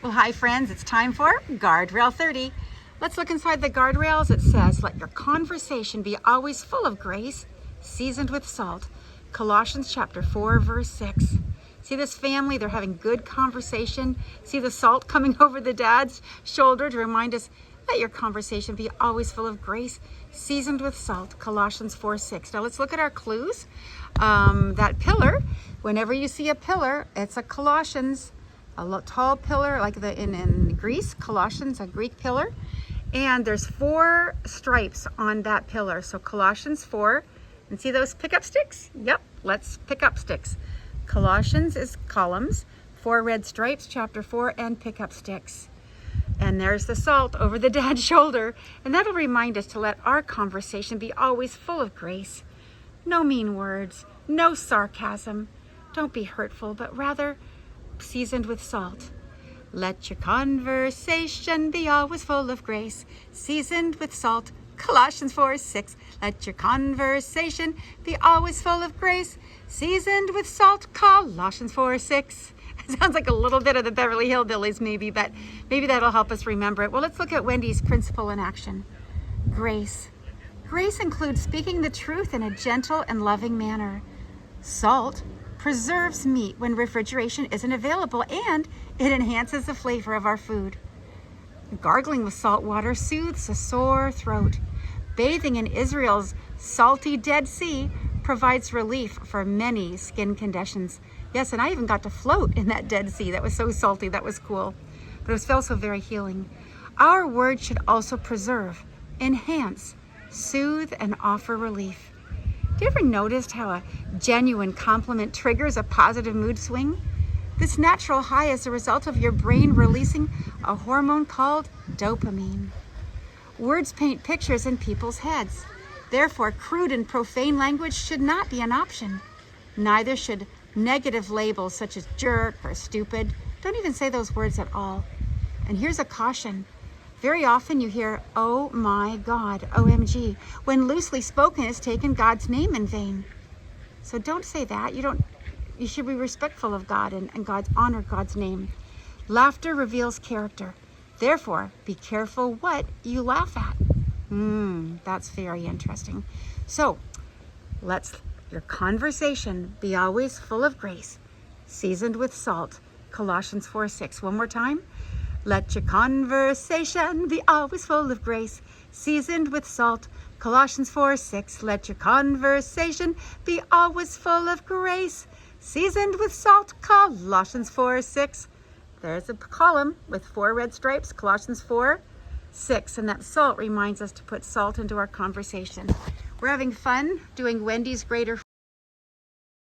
Well, hi friends, it's time for Guardrail 30. Let's look inside the guardrails. It says, let your conversation be always full of grace, seasoned with salt. Colossians chapter 4, verse 6. See this family? They're having good conversation. See the salt coming over the dad's shoulder to remind us, let your conversation be always full of grace, seasoned with salt. Colossians 4, 6. Now let's look at our clues. That pillar, whenever you see a pillar, it's a Colossians, a tall pillar like in Greece, Colossians, a Greek pillar. And there's 4 stripes on that pillar. So Colossians 4, and see those pickup sticks? Yep, let's pick up sticks. Colossians is columns, 4 red stripes, chapter 4, and pickup sticks. And there's the salt over the dad's shoulder. And that'll remind us to let our conversation be always full of grace. No mean words, no sarcasm. Don't be hurtful, but rather seasoned with salt. Let your conversation be always full of grace, seasoned with salt. Colossians 4, 6. Let your conversation be always full of grace, seasoned with salt. Colossians 4, 6. It sounds like a little bit of the Beverly Hillbillies maybe, but maybe that'll help us remember it. Well, let's look at Wendy's principle in action. Grace. Grace includes speaking the truth in a gentle and loving manner. Salt preserves meat when refrigeration isn't available, and it enhances the flavor of our food. Gargling with salt water soothes a sore throat. Bathing in Israel's salty Dead Sea provides relief for many skin conditions. Yes, and I even got to float in that Dead Sea. That was so salty. That was cool. But it was also very healing. Our word should also preserve, enhance, soothe, and offer relief. Do you ever notice how a genuine compliment triggers a positive mood swing? This natural high is a result of your brain releasing a hormone called dopamine. Words paint pictures in people's heads. Therefore, crude and profane language should not be an option. Neither should negative labels such as jerk or stupid. Don't even say those words at all. And here's a caution. Very often you hear, oh my God, OMG, when loosely spoken has taken God's name in vain. So don't say that. You should be respectful of God and honor God's name. Laughter reveals character. Therefore, be careful what you laugh at. That's very interesting. So let your conversation be always full of grace, seasoned with salt. Colossians 4, 6. One more time. Let your conversation be always full of grace, seasoned with salt. Colossians 4, 6. Let your conversation be always full of grace, seasoned with salt. Colossians 4, 6. There's a column with 4 red stripes. Colossians 4, 6. And that salt reminds us to put salt into our conversation. We're having fun doing Wendy's Greater